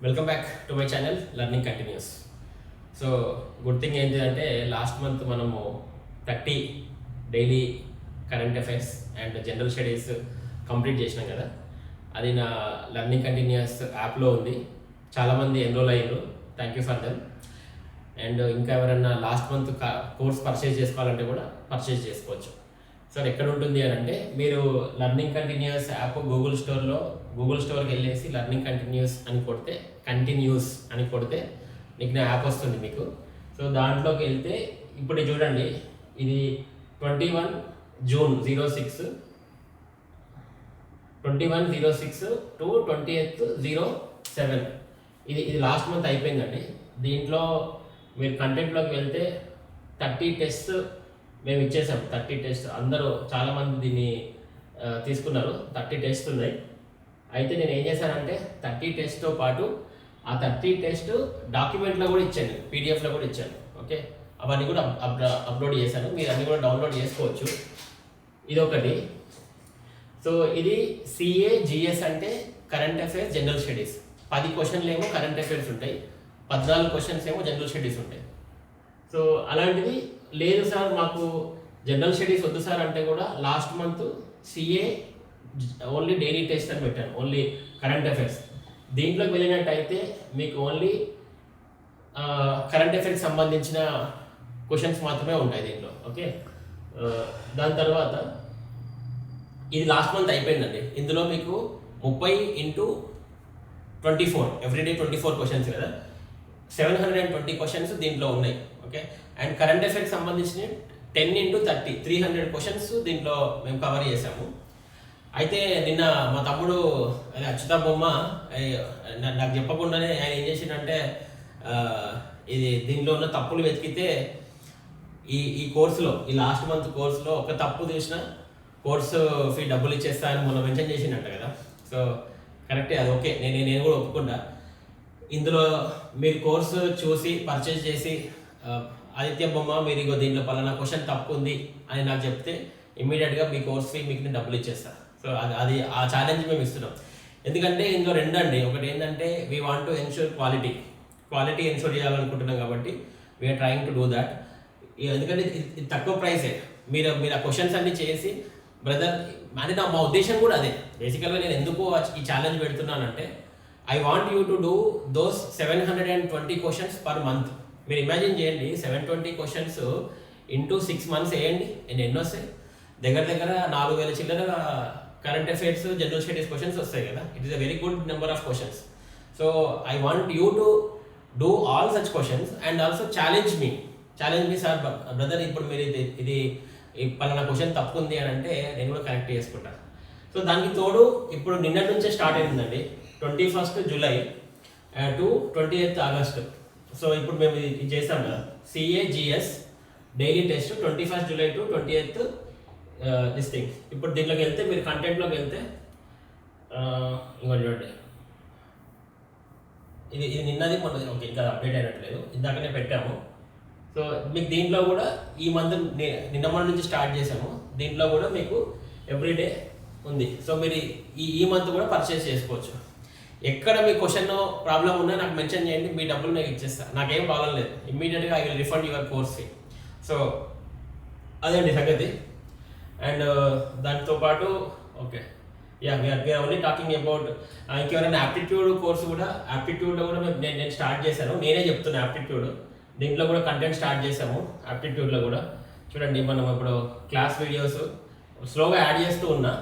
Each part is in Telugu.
Welcome back to my channel learning continuous. So good thing ఏంటంటే లాస్ట్ మంత్ మనము 30 daily current affairs and general studies complete చేసినాం కదా. అది నా లర్నింగ్ కంటిన్యూస్ యాప్లో ఉంది. చాలామంది ఎన్రోల్ అయ్యారు, thank you for them. And ఇంకా ఎవరైనా లాస్ట్ మంత్ కోర్స్ పర్చేజ్ చేసుకోవాలంటే కూడా పర్చేజ్ చేసుకోవచ్చు. సో ఎక్కడ ఉంటుంది అని అంటే మీరు లర్నింగ్ కంటిన్యూస్ యాప్ గూగుల్ స్టోర్కి వెళ్ళేసి లర్నింగ్ కంటిన్యూస్ అని కొడితే నీకు నా యాప్ వస్తుంది మీకు. సో దాంట్లోకి వెళ్తే ఇప్పుడు చూడండి, ఇది 21 జూన్ 06 టు 20th 07 ఇది లాస్ట్ మంత్ అయిపోయిందండి. దీంట్లో మీరు కంటెంట్లోకి వెళ్తే 30 టెస్ట్ మేము ఇచ్చేసాం. 30 టెస్ట్ అందరూ చాలామంది దీన్ని తీసుకున్నారు. 30 టెస్ట్ ఉన్నాయి. అయితే నేను ఏం చేశానంటే 30 టెస్ట్తో పాటు ఆ 30 టెస్ట్ డాక్యుమెంట్లో కూడా ఇచ్చాను, పీడిఎఫ్లో కూడా ఇచ్చాను. ఓకే, అవన్నీ కూడా అప్లోడ్ చేశాను, మీరు అన్నీ కూడా డౌన్లోడ్ చేసుకోవచ్చు. ఇదొకటి. సో ఇది CA/GS అంటే కరెంట్ అఫైర్స్ జనరల్ స్టడీస్. 10 క్వశ్చన్లు ఏమో కరెంట్ అఫైర్స్ ఉంటాయి, 14 క్వశ్చన్స్ ఏమో జనరల్ స్టడీస్ ఉంటాయి. సో అలాంటిది లేదు సార్, మాకు జనరల్ స్టడీస్ వద్దు సార్ అంటే కూడా last month CA only daily test అని పెట్టాను, ఓన్లీ కరెంట్ అఫైర్స్. దీంట్లోకి వెళ్ళినట్టయితే మీకు ఓన్లీ కరెంట్ అఫైర్స్ సంబంధించిన క్వశ్చన్స్ మాత్రమే ఉంటాయి దీంట్లో. ఓకే, దాని తర్వాత ఇది లాస్ట్ మంత్ అయిపోయిందండి. ఇందులో మీకు 30x24 ఎవ్రీడే 24 క్వశ్చన్స్ కదా, 720 క్వశ్చన్స్ దీంట్లో ఉన్నాయి. ఓకే, అండ్ కరెంట్ అఫైర్స్ సంబంధించిన 10x30 300 క్వశ్చన్స్ దీంట్లో మేము కవర్ చేసాము. అయితే నిన్న మా తమ్ముడు అదే అచ్యుత బొమ్మ నాకు చెప్పకుండానే ఆయన ఏం చేసిండంటే ఇది దీనిలో ఉన్న తప్పులు వెతికితే ఈ కోర్సులో, ఈ లాస్ట్ మంత్ కోర్సులో ఒక తప్పు తీసిన కోర్సు ఫీ డబ్బులు ఇచ్చేస్తా అని మొన్న మెన్షన్ చేసిండంట కదా. సో కరెక్టే, అది ఓకే, నేను కూడా ఒప్పుకుంటా. ఇందులో మీరు కోర్సు చూసి పర్చేజ్ చేసి ఆదిత్య బొమ్మ మీరు ఇగో దీంట్లో పలానా క్వశ్చన్ తప్పు ఉంది అని నాకు చెప్తే ఇమ్మీడియట్గా మీ కోర్స్ ఫీ మీకు డబ్బులు ఇచ్చేస్తా. సో అది ఆ ఛాలెంజ్ మేము ఇస్తున్నాం. ఎందుకంటే ఇందులో రెండండి, ఒకటి ఏంటంటే we want to ensure quality ensure చేయాలనుకుంటున్నాం కాబట్టి we are trying to do that. ఎందుకంటే ఇది తక్కువ ప్రైసే, మీరు ఆ క్వశ్చన్స్ అన్ని చేసి బ్రదర్ అంటే మా ఉద్దేశం కూడా అదే. బేసికల్గా నేను ఎందుకు ఈ ఛాలెంజ్ పెడుతున్నానంటే I want you to do those 720 questions per month. మీరు ఇమాజిన్ చేయండి, 720 క్వశ్చన్స్ ఇంటూ 6 months వేయండి, ఎన్ని వస్తాయి? దగ్గర 4,000 చిల్లర current affairs general studies questions వస్తాయి కదా. It is a very good number of questions. So I want you to do all such questions and also challenge me sir brother, ఇప్పుడు మీరు ఇది పలానా క్వశ్చన్ తప్పు ఉంది అని అంటే నేను కూడా కరెక్ట్ చేసుకుంటాను. సో దానికి తోడు ఇప్పుడు నిన్నటి నుంచే స్టార్ట్ అయిందండి, 21st July to 20th August. So ఇప్పుడు మేము ఇది చేస్తాం కదా, CA/GS daily test 21st July to 20th this thing. ఇప్పుడు దీంట్లోకి వెళ్తే మీరు కంటెంట్లోకి వెళ్తే ఇంకోటి చూడండి, ఇది నిన్నది మొన్న ఓకే, ఇంకా అప్డేట్ అయినట్లేదు, ఇందాకనే పెట్టాము. సో మీకు దీంట్లో కూడా ఈ మంత్ నిన్న మొన్న నుంచి స్టార్ట్ చేసాము, దీంట్లో కూడా మీకు ఎవ్రీడే ఉంది. సో మీరు ఈ మంత్ కూడా పర్చేస్ చేసుకోవచ్చు. ఎక్కడ మీ క్వశ్చన్ ప్రాబ్లం ఉన్నా నాకు మెన్షన్ చేయండి, మీ డబ్బులు నేను ఇచ్చేస్తాను, నాకేం ప్రాబ్లం లేదు. ఇమ్మీడియట్గా I will refund your course fee. So అదే అండి సంగతి. అండ్ దాంతో పాటు okay we are only talking about ఇంకెవరైనా యాప్టిట్యూడ్ కోర్సు కూడా, యాప్టిట్యూడ్లో కూడా నేను స్టార్ట్ చేశాను, నేనే చెప్తున్నా యాప్టిట్యూడ్. దీంట్లో కూడా కంటెంట్ స్టార్ట్ చేసాము. యాప్టిట్యూడ్లో కూడా చూడండి, మనం ఇప్పుడు క్లాస్ వీడియోస్ స్లోగా యాడ్ చేస్తూ ఉన్నా.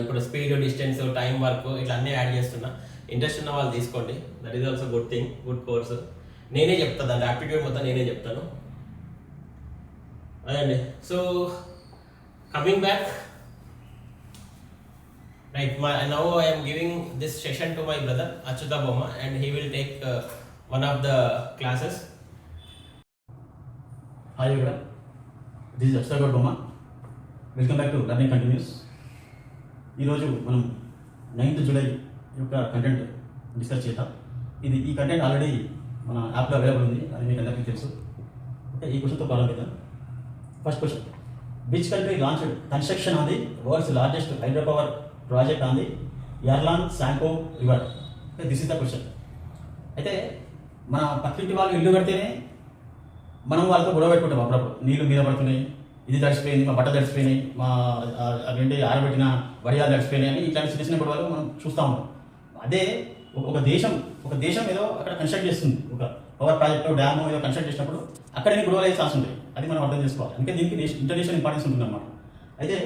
ఇప్పుడు స్పీడ్, డిస్టెన్స్, టైం, వర్క్ ఇట్లా అన్నీ యాడ్ చేస్తున్నా. ఇంట్రెస్ట్ ఉన్న వాళ్ళు తీసుకోండి, that is also good thing, good course. నేనే చెప్తాను, దాని యాప్టిట్యూడ్ మొత్తం నేనే చెప్తాను. అదండి. So coming back right, now I am giving this session to my brother Achyuta Bomma and he will take one of the classes. Hi everyone, this is Achyuta Bomma. Welcome back to Learning Continuous. ఈరోజు మనం 9th జూలై యొక్క కంటెంట్ డిస్కస్ చేద్దాం. ఈ కంటెంట్ ఆల్రెడీ మన యాప్లో అవైలబుల్ ఉంది, అది మీకు అందరికీ తెలుసు. ఓకే, ఈ క్వశ్చన్తో ప్రారంభిద్దాం. First question, which country launched construction on the world's largest hydro power project on the Yarlan Sanko River? This is the question. అయితే మన పక్కింటి వాళ్ళు ఇల్లు కడితేనే మనం వాళ్ళతో గొడవ పెట్టుకుంటాం. అప్పుడప్పుడు నీళ్ళు మీద పడుతున్నాయి, ఇది తడిసిపోయింది, మా బట్ట తడిసిపోయినాయి, మా అవేంటి ఆరబెట్టిన వడియాలు తడిసిపోయినాయి అని ఇట్లాంటి చిన్న చిన్న గొడవలు మనం చూస్తూ ఉంటాం. అదే ఒక దేశం ఏదో అక్కడ కన్స్ట్రక్ట్ చేస్తుంది, ఒక పవర్ ప్రాజెక్టు డ్యామ్ ఏదో కన్స్ట్రక్ట్ చేసినప్పుడు అక్కడ గొడవలు అయ్యే ఛాన్స్ ఉంటాయి. అది మనం అర్థం చేసుకోవాలి. అందుకే దీనికి ఇంటర్నేషనల్ ఇంపార్టెన్స్ ఉంటుంది అన్నమాట. అయితే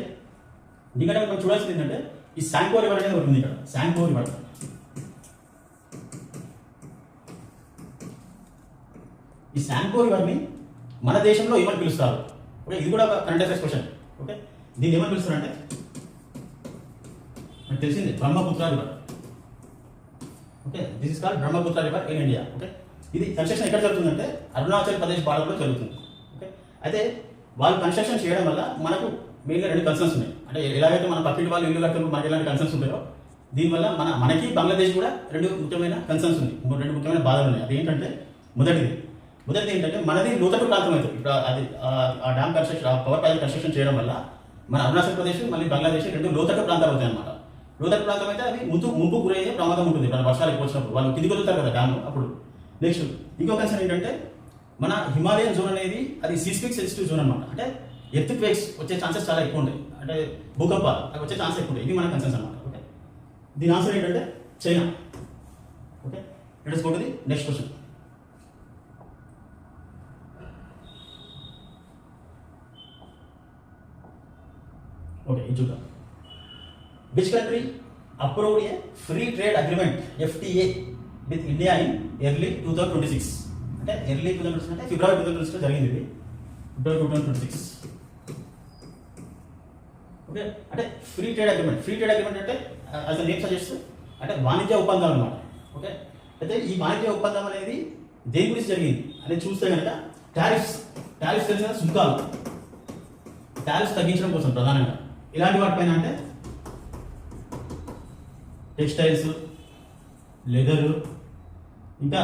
దీనికంటే మనం చూడాల్సింది ఏంటంటే ఈ శాంపో రివర్ అనేది ఉంటుంది ఇక్కడ. శాంపో రివర్, ఈ శాంపో రివర్ని మన దేశంలో ఏమని పిలుస్తారు? ఓకే, ఇది కూడా కరెంట్ అఫైర్స్ క్వశ్చన్. ఓకే, దీన్ని ఏమని పిలుస్తారంటే నాకు తెలిసింది Brahmaputra river. Okay, this is called Brahmaputra river in India. Okay, ఇది కన్స్ట్రక్షన్ ఎక్కడ జరుగుతుందంటే అరుణాచల్ ప్రదేశ్ బార్డర్లో జరుగుతుంది. ఓకే, అయితే వాళ్ళు కన్స్ట్రక్షన్ చేయడం వల్ల మనకు మెయిన్గా 2 కన్సర్న్స్ ఉన్నాయి. అంటే ఎలాగైతే మన పక్కింటి వాళ్ళు ఇల్లు కట్టుకుని మనకి ఎలాంటి కన్సర్న్స్ ఉంటాయో దీనివల్ల మనకి బంగ్లాదేశ్ కూడా 2 ముఖ్యమైన కన్సర్న్స్ ఉన్నాయి, 2 ముఖ్యమైన బాధలు ఉన్నాయి. అదేంటంటే మొదటిది ఏంటంటే మనది లోతట్టు ప్రాంతం అవుతుంది. ఇప్పుడు అది ఆ డ్యామ్ కన్స్ట్రక్షన్, ఆ పవర్ ప్రాజెక్ట్ కన్స్ట్రక్షన్ చేయడం వల్ల మన అరుణాచల్ ప్రదేశ్ మళ్ళీ బంగ్లాదేశ్ 2 లోతట్టు ప్రాంతాలు అవుతాయి అన్నమాట. లోతట్టు ప్రాంతం అయితే అది ముంపు గురయ్యే ప్రమాదం ఉంటుంది. మన వర్షాలు ఎక్కువ వచ్చినప్పుడు వాళ్ళు కిందికి వదులుతారు కదా డ్యామ్ అప్పుడు. నెక్స్ట్ ఇంకో కన్సర్న్ ఏంటంటే మన హిమాలయన్ జోన్ అనేది అది సీస్మిక్ సెన్సిటివ్ జోన్ అనమాట. అంటే ఎర్త్ క్వేక్స్ వచ్చే ఛాన్సెస్ చాలా ఎక్కువ ఉంటాయి, అంటే భూకంపాలు అవి వచ్చే ఛాన్సెస్ ఎక్కువ ఉంటాయి. ఇది మన కన్సర్న్స్ అనమాట. ఓకే, దీని ఆన్సర్ ఏంటంటే China. Okay, let us go to the next question. Okay, ఇది చూద్దాం. Which country approved a free trade agreement FTA with India in early 2026? అంటే ఎర్లీ 2026 అంటే ఫిబ్రవరి 2026 జరిగింది ఇది, ఫిబ్రవరి 2026. ఓకే, అంటే ఫ్రీ ట్రేడ్ అగ్రిమెంట్ అంటే యాజ్ నేమ్ సజెస్ట్ అంటే వాణిజ్య ఒప్పందం అనమాట. ఓకే, అయితే ఈ వాణిజ్య ఒప్పందం అనేది దేని గురించి జరిగింది అనేది చూస్తే కనుక టారిఫ్స్ తెలిసిన సుంకాలు, టారిఫ్స్ తగ్గించడం కోసం ప్రధానంగా. ఇలాంటి వాటిపైన అంటే టెక్స్టైల్స్, లెదర్, ఇంకా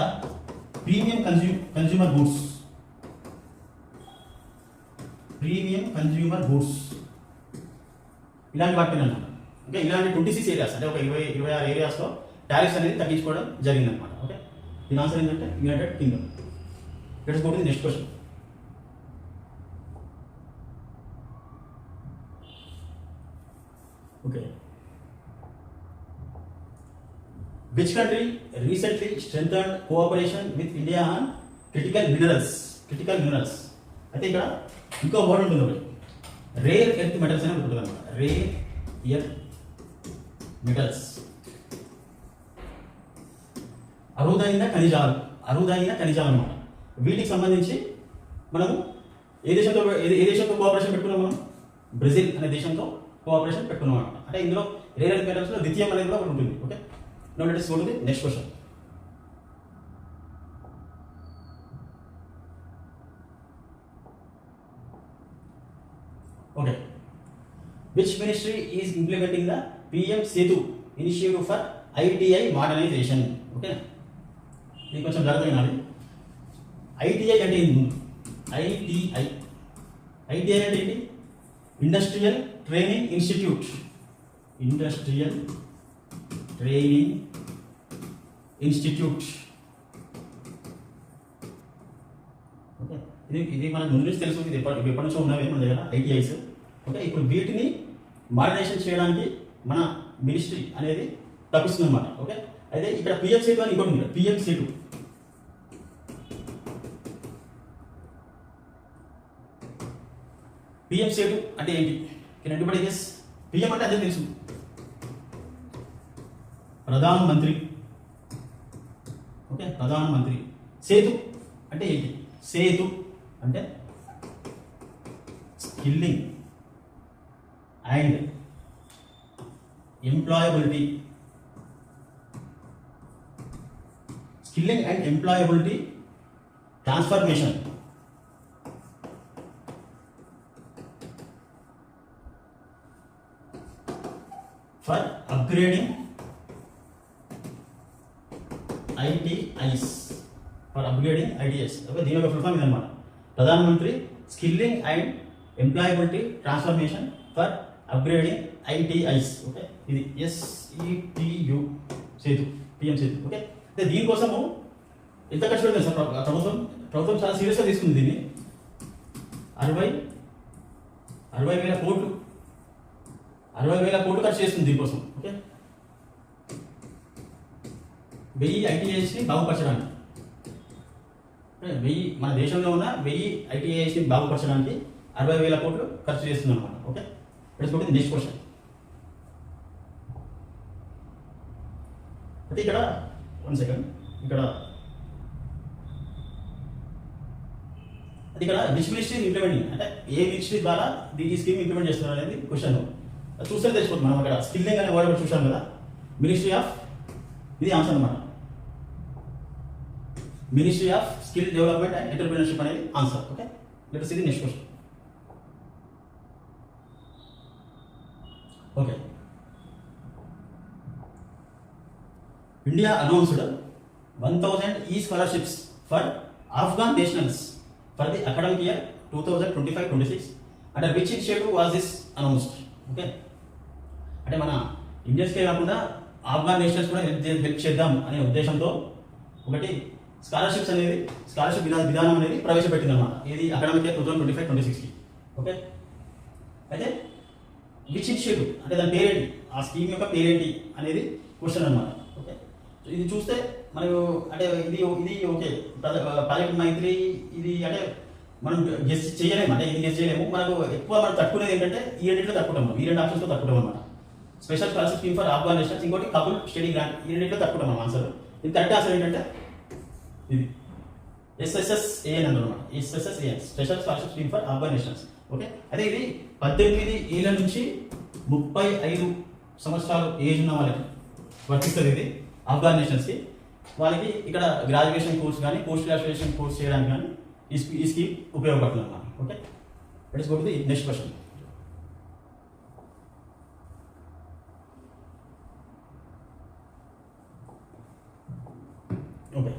ప్రీమియం కన్జ్యూమర్ గూడ్స్, ఇలాంటి వాటిపైన అనమాట. ఓకే, ఇలాంటి 26 ఏరియాస్ అంటే ఒక 26 ఏరియాస్లో టారిఫ్స్ అనేది తగ్గించుకోవడం జరిగిందనమాట. ఓకే, దీని ఆన్సర్ ఏంటంటే United Kingdom. Let's go to the next question. Okay, which country recently strengthened cooperation with India on critical minerals? అయితే ఇక్కడ ఇంకో వర్డ్ ఉంటుంది ఒకటి, రేర్ ఎర్త్ మెటల్స్ అని ఉంటుంది అనమాట. రేర్ ఎర్త్ మెటల్స్, అరుదైన ఖనిజాలు అనమాట. వీటికి సంబంధించి మనము ఏ దేశంతో కోఆపరేషన్ పెట్టుకున్నాం? మనం బ్రెజిల్ అనే దేశంతో కోఆపరేషన్ పెట్టుకున్నాం అనమాట. అంటే ఇందులో రేర్ ఎర్త్ మెటల్స్లో లిథియం అనేది కూడా ఒకటి ఉంటుంది. Okay, now let us go to the next question. Okay, which ministry is implementing the PM Setu initiative for ITI modernization? Okay, ఇది కొంచెం జాగ్రత్తగా వినాలి. ITI అంటే ఏంటి? ITI అంటే ఏంటి? Industrial training institute. ఓకే, ఇది మనకు ముందు నుంచి తెలుసు, ఇది ఎప్పటి నుంచో ఉన్నవి మన దగ్గర ITIs. ఓకే, ఇప్పుడు వీటిని మాడినేషన్ చేయడానికి మన మినిస్ట్రీ అనేది తప్పిస్తుంది అనమాట. ఓకే, అయితే ఇక్కడ PM Setu అని ఇంకోటి ఉంది. PM Setu అంటే ఏంటి? Can anybody guess? PM అంటే అదే తెలుసు, ప్రధానమంత్రి. ఓకే, ప్రధానమంత్రి. సేతు అంటే ఏంటి? సేతు అంటే skilling and employability. Transformation for upgrading ITIs. Okay, దీని యొక్క ఫుల్ ఫామ్ ఇదన్నమాట. ప్రధానమంత్రి skilling and employability transformation for upgrading ITIs. Okay, ఇది SETU సేతు. పిఎంసీ. ఓకే, అంటే దీనికోసము ఎంత ఖర్చు పెట్టింది సార్ ప్రభుత్వం చాలా సీరియస్గా తీసుకుంది దీన్ని. 60,000 కోట్లు 60,000 కోట్లు ఖర్చు చేస్తుంది దీనికోసం. ఓకే, 1000 ఐటీఐస్ని బాగుపరచడానికి, 1000 మన దేశంలో ఉన్న 1000 ఐటీఐస్ని బాగుపరచడానికి 60,000 కోట్లు ఖర్చు చేస్తుంది అనమాట. ఓకే, ఇప్పుడు నెక్స్ట్ క్వశ్చన్. అయితే ఇక్కడ 1 సెకండ్, ఇక్కడ విచ్ మినిస్ట్రీ ఇంప్లిమెంటింగ్, అంటే ఏ మినిస్ట్రీ ద్వారా ఈ స్కీమ్ ఇంప్లిమెంట్ చేస్తున్నారు అనేది క్వశ్చన్. చూస్తే తెలిసిపోతుంది. మనం అక్కడ స్కిల్లింగ్ అనే వర్డ్ చూసాం కదా, మినిస్ట్రీ ఆఫ్, ఇది ఆన్సర్ అనమాట. Ministry of skill development and entrepreneurship అనేది answer. Okay, let us see the next question. Okay, India announced 1,000 e-scholarships for Afghan nationals for the academic year 2025-26. Under which initiative was this announced? Okay, అంటే మన ఇండియన్స్కే కాకుండా ఆఫ్ఘాన్ నేషనల్స్ కూడా హెల్ప్ చేద్దాం అనే ఉద్దేశంతో ఒకటి స్కాలర్షిప్ విధానం అనేది ప్రవేశపెట్టింది అనమాట. ఇది అకాడమిక్ ఇయర్ 2025-26కి. ఓకే, అయితే విచ్ ఇనిషియేటివ్ అంటే దాని పేరేంటి, ఆ స్కీమ్ యొక్క పేరేంటి అనేది క్వశ్చన్ అనమాట. ఓకే, ఇది చూస్తే మనకు అంటే ఇది ఓకే ప్రాజెక్ట్ మైత్రి, ఇది అంటే మనం గెస్ చేయలేము, అంటే ఇది గెస్ చేయలేము. మనకు ఎక్కువ మనం తట్టుకునేది ఏంటంటే ఈ రెండింటిలో తట్టుకుంటాం, మనం ఈ 2 ఆప్షన్స్లో తట్టుకుంటాం అనమాట. Special scholarship scheme for Afghan nationals, ఇంకోటి కపుల్ స్టడీ గ్రాంట్, ఈ రెండింటిలో తట్టుకుంటాం మనం ఆన్సర్. ఇది కరెక్ట్ ఆన్సర్ ఏంటంటే ఇది SSSAN అన్నమాట. SSSAN, special scholarship scheme for Afghan nationals. Okay, అదే ఇది 18 ఏళ్ళ నుంచి 35 సంవత్సరాలు ఏజ్ ఉన్న వాళ్ళకి వర్తిస్తుంది. ఇది ఆఫ్ఘాన్ నేషనల్స్కి. వాళ్ళకి ఇక్కడ గ్రాడ్యుయేషన్ కోర్స్ కానీ పోస్ట్ గ్రాడ్యుయేషన్ కోర్స్ చేయడానికి కానీ ఈ స్కీమ్ ఉపయోగపడుతుంది అన్నమాట. Okay, let's go to the next question. Okay,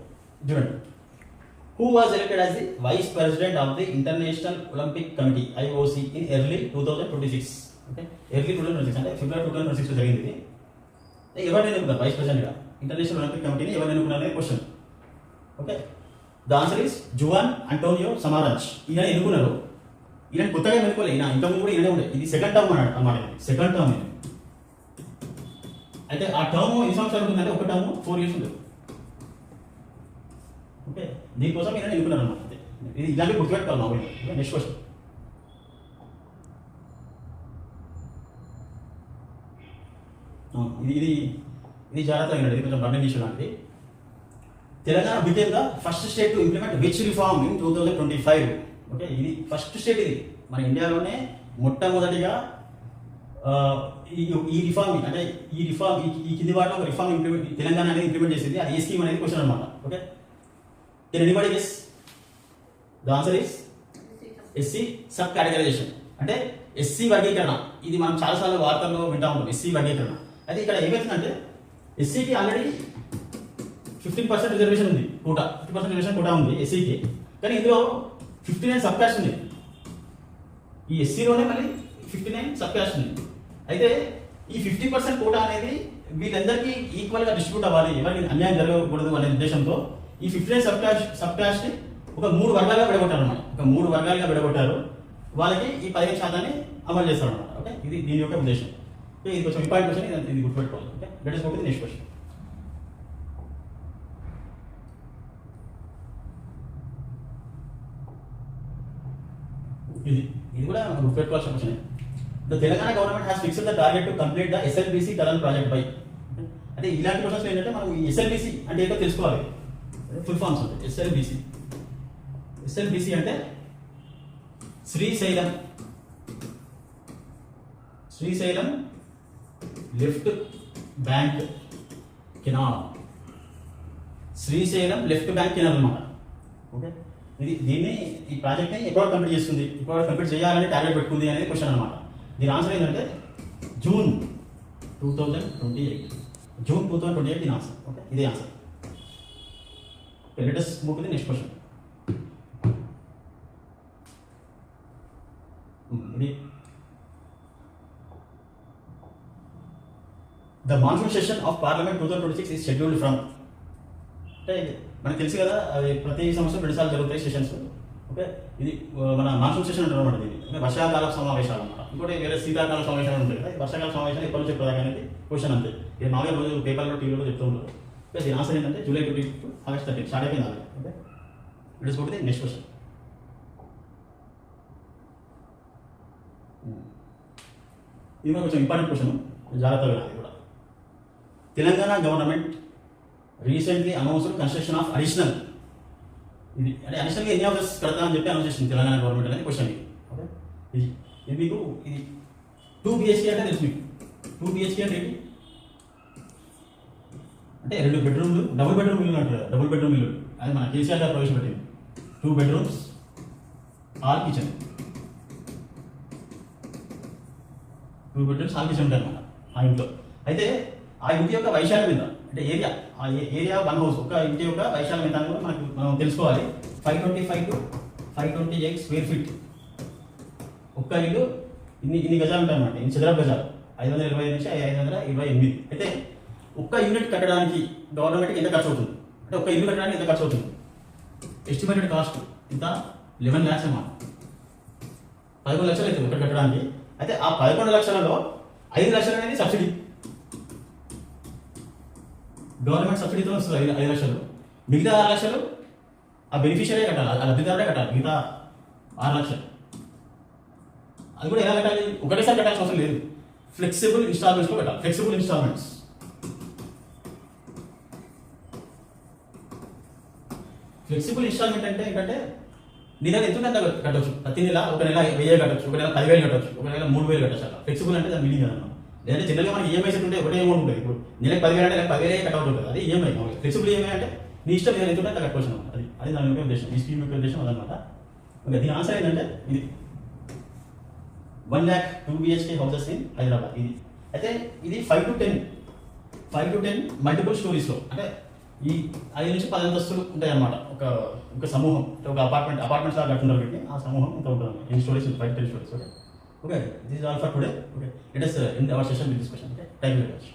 చూడండి. Who was elected as the Vice President of the International Olympic Committee (IOC) in early 2026? Okay, early 2026 అంటే ఫిబ్రవరి 2026 లో జరిగింది. ఎవరిని ఎన్నుకున్నారు వైస్ ప్రెసిడెంట్గా ఇంటర్నేషనల్ ఒలింపిక్ కమిటీని? ఎవరిని ఎన్నుకున్నారు అనేది question. Okay, the answer is Juan Antonio Samaranch. ఈయన ఎన్నుకున్నారు. ఈయన కొత్తగా ఎన్నుకోలేదు, ఈయన ఇంతకుముందు కూడా ఈయనే ఉండే. ఇది సెకండ్ టర్మ్ అన్నమాట. Second term. అయితే ఆ టర్మ్ ఎన్ని సంవత్సరాలు ఉంటుందంటే ఒక టర్మ్ 4 years ఉంటుంది. ఓకే, దీనికోసం ఈయన ఎన్నుకున్నారు అన్నమాట. ఇది ఇలాంటివి గుర్తుపెట్టుకోవాలి మా ఊళ్ళో. Next question. ఇది జాగ్రత్తగా వినండి, ఇది కొంచెం బర్నింగ్ ఇష్యూ లాంటిది. Telangana became the first state to implement which reform in 2025? Okay, ఇది ఫస్ట్ స్టేట్. ఇది మన ఇండియాలోనే మొట్టమొదటిగా ఈ రిఫార్మ్, అంటే ఈ కింది వాటిలో ఒక రిఫార్మ్ తెలంగాణ అనేది ఇంప్లిమెంట్ చేసింది. అది ఏ స్కీమ్ అనేది క్వశ్చన్ అనమాట. Okay, can anybody guess? The answer is SC sub categorisation, అంటే ఎస్సీ వర్గీకరణ. ఇది మనం చాలాసార్లు వార్తల్లో వింటా ఉంటాం, ఎస్సీ వర్గీకరణ. అయితే ఇక్కడ ఏమవుతుందంటే ఎస్సీకి ఆల్రెడీ 15% రిజర్వేషన్ ఉంది, 50% రిజర్వేషన్ కూడా ఉంది ఎస్సీకి. కానీ ఇందులో 59 సబ్ క్యాస్ట్ ఉంది. ఈ ఎస్సీలోనే మళ్ళీ 59 సబ్ క్యాస్ట్ ఉంది. అయితే ఈ 50% కోటా అనేది వీళ్ళందరికీ ఈక్వల్గా డిస్ట్రిబ్యూట్ అవ్వాలి, ఎవరికి అన్యాయం జరగకూడదు అనే ఉద్దేశంతో ఈ 59 సబ్ క్యాస్ట్ని ఒక 3 వర్గాలుగా విడగొట్టారు అన్నమాట. ఒక 3 వర్గాలుగా విడగొట్టారు. వాళ్ళకి ఈ 15% అమలు చేస్తారు అన్నమాట. ఓకే, ఇది దీని యొక్క ఉద్దేశం. ఓకే, ఇది కొంచెం ఇంపార్టెంట్ క్వశ్చన్, ఇది గుర్తుపెట్టుకోవాలి. Okay, let us go to the next question. ఇది కూడా గుర్తుపెట్టుకోవాల్సిన question. The Telangana government has fixed the target to complete the SLBC tunnel project by. అంటే ఇలాంటి క్వశ్చన్స్ ఏంటంటే మనం ఈ SLBC అంటే ఏంటో తెలుసుకోవాలి. ఫుల్ ఫామ్స్ ఉంటాయి. SLBC అంటే Srisailam left bank canal. Srisailam left bank canal అన్నమాట. ఓకే, ఈ ప్రాజెక్ట్ని ఎప్పుడు కంప్లీట్ చేస్తుంది, ఎప్పుడు కంప్లీట్ చేయాలని టార్గెట్ పెట్టుకుంది అనేది క్వశ్చన్ అనమాట. దీని ఆన్సర్ ఏంటంటే జూన్ 2028. జూన్ 2028 దీని ఆన్సర్. ఓకే, ఇదే answer. Let us move to the next question. The monsoon session of parliament 2026 is scheduled from. అంటే మనకు తెలుసు కదా, అది ప్రతి సంవత్సరం 2 సార్లు జరుగుతాయి సెషన్స్. ఓకే, ఇది మన మాన్సూన్ సెషన్ అంటారు అనమాట. దీన్ని అంటే వర్షాకాల సమావేశాలు అన్నమాట. ఇంకోటి వేరే శీతాకాల సమావేశాలు ఉంటాయి కదా, వర్షాకాల సమావేశాలు ఎప్పటి నుంచి ఎప్పటిదాకా అనేది క్వశ్చన్ అంతే. ఇది మామూలుగా రోజు పేపర్లో టీవీలో చెప్తూ ఉంటారు. ఓకే, దీని ఆన్సర్ ఏంటంటే జూలై 22 ఆగస్ట్ 13 స్టార్ట్ అయిపోయింది already. Okay, it is the next question. ఇది కూడా కొంచెం ఇంపార్టెంట్ క్వశ్చన్, జాగ్రత్తగా వినాలి కూడా. Telangana government recently announced construction of additional, ఇది అంటే అడిషనల్గా ఎన్ని హౌసెస్ కడతా అని చెప్పి అనౌన్స్ చేసింది తెలంగాణ గవర్నమెంట్ అనేది క్వశ్చన్. ఓకే, ఇది మీకు ఇది 2 BHK అంటే తెలుసు మీకు. 2 BHK అంటే ఏంటి అంటే 2 బెడ్రూమ్లు, డబుల్ బెడ్రూమ్ ఇల్లు అంటారు. డబుల్ బెడ్రూమ్ ఇల్లు అది మన కేసీఆర్ గారు ప్రవేశపెట్టింది. 2 bedrooms all kitchen, 2 bedrooms all kitchen ఉంటాయి అన్నమాట ఆ ఇంట్లో. అయితే ఆ ఇంటి యొక్క వైశాల్యం ఎంత అంటే ఏరియా, ఆ ఏరియా 1 house ఒక ఇంటి యొక్క వైశాల్యం ఎంత అని కూడా మనం తెలుసుకోవాలి. 525 to 528 square feet. ఒక్క ఇల్లు ఇన్ని గజాలు ఉంటాయి అన్నమాట, ఇన్ని చదరపు గజాలు, 525 నుంచి 528. అయితే ఒక్క యూనిట్ కట్టడానికి గవర్నమెంట్కి ఎంత ఖర్చు అవుతుంది అంటే ఒక్క ఇల్లు కట్టడానికి ఎంత ఖర్చు అవుతుంది? ఎస్టిమేటెడ్ కాస్ట్ ఇంత 11 lakhs అన్నమాట. 11 లక్షలు అవుతుంది ఒకటి కట్టడానికి. అయితే ఆ 11 లక్షలలో 5 లక్షలు అనేది సబ్సిడీ, గవర్నమెంట్ సబ్సిడీతో వస్తుంది 5 లక్షలు. మిగతా 6 లక్షలు ఆ బెనిఫిషియరీ కట్టాలి, ఆ లబ్ధిదారుడే కట్టాలి. మిగతా 6 లక్షలు అది కూడా ఎలా కట్టాలి? ఒకటేసారి కట్టాల్సిన అవసరం లేదు, ఫ్లెక్సిబుల్ ఇన్స్టాల్మెంట్స్లో కట్టాలి. ఫ్లెక్సిబుల్ ఇన్స్టాల్మెంట్స్, ఫ్లెక్సిబుల్ ఇన్స్టాల్మెంట్ అంటే ఏంటంటే నీ దగ్గర ఎంత ఉంటే కట్టవచ్చు. ప్రతి నెల ఒక నెల 1000 కట్టచ్చు, ఒక నెల 10,000 కట్టచ్చు, ఒక నెల 3,000 కట్టచ్చు. అట్లా ఫ్లెక్సిబుల్ అంటే దాని మీనింగ్ అన్నమాట. లేదంటే జనరల్గా మనకి ఈఎంఐ సెట్ ఉంటే ఒకటే అమౌంట్ ఉంటుంది. ఇప్పుడు నెలకు 10,000 అంటే నెలకు 10,000 కట్అవుట్ ఉంటుంది, అది ఈఎంఐ. ఫ్లెక్సిబుల్ ఈఎంఐ అంటే నీ ఇష్టం ఏదైనా ఎంత ఉంటే అంత కట్టుకోవచ్చు అనమాట. అది దాని యొక్క ఉద్దేశం, ఈ స్కీమ్ యొక్క ఉద్దేశం అదనమాట. ఓకే, దీని ఆన్సర్ ఏంటంటే ఇది 1 lakh 2 BHK houses in Hyderabad. ఇది అయితే ఇది 5 to 10 మల్టిపుల్ స్టోరీస్లో అంటే ఈ 5 నుంచి 10 అంతస్తులు ఉంటాయి అన్నమాట. ఒక సమూహం, ఒక అపార్ట్మెంట్స్ లాగా కట్టుకుంటారు వీటిని. ఆ సమూహం ఇంత ఉంటుంది, ఎన్ని stories, 5 to 10 stories. Okay, this is all for today. Okay, let us end our session with this question. Okay, thank you very much.